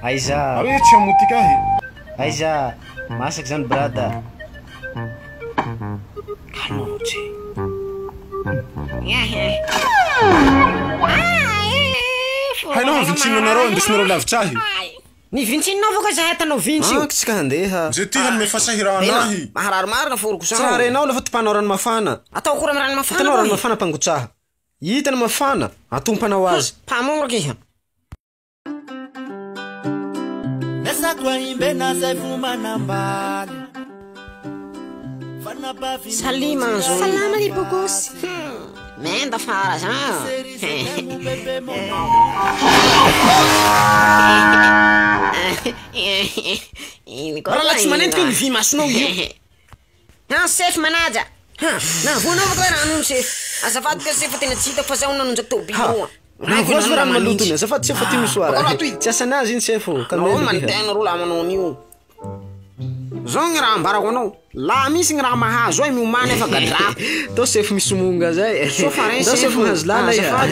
Aiza. Are tsy amotika ahy. Aiza. Masaky zany brada. Kanoche. Hainao vinchinanareo indesinareo lavitra ahy. Ny vinchinao avao ka zahay tanao vintsy io. Tsika handeha. Je ty hanome fasahiranahy. Mahararimary foroko Tsy sa. renao lafa tipanao rano mafana. Atao kora rano mafana. Hitanao rano mafana pangotraha. Hitana mafana, atompanao azy. Pamoraka iha. Salima nzo. Salama ni bogosy. Menda fara sa. Raha tsy manenty ny vy masonao io. Ha chef manaja. Na vonao ko rano chef. Azafady ka chef tena tsy hitako fa zaho nanonjak tobiro. Navoazy fa rano malotony, azafady tsy faty misoara. Tsy asanazy iny sefo. Nao mantegna ro la manao an'io. Zao gny raha ambarako anao. La misy gny raha mahazo ay miomany efa gadrako. Tô sefo misomonga zay. Sofa ren Tô sefo hazo lala iha.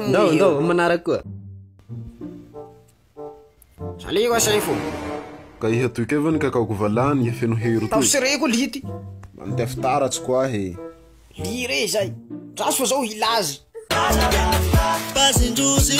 Ndao manaraka koa. Saliko chef. Ka iha toy kevany ka kako valany iha feno hero Tao toy. sereko lity. Mandeha fitaratsy koa ahy. Lire zay. Zaso fa zao hilazy. Passing juicy,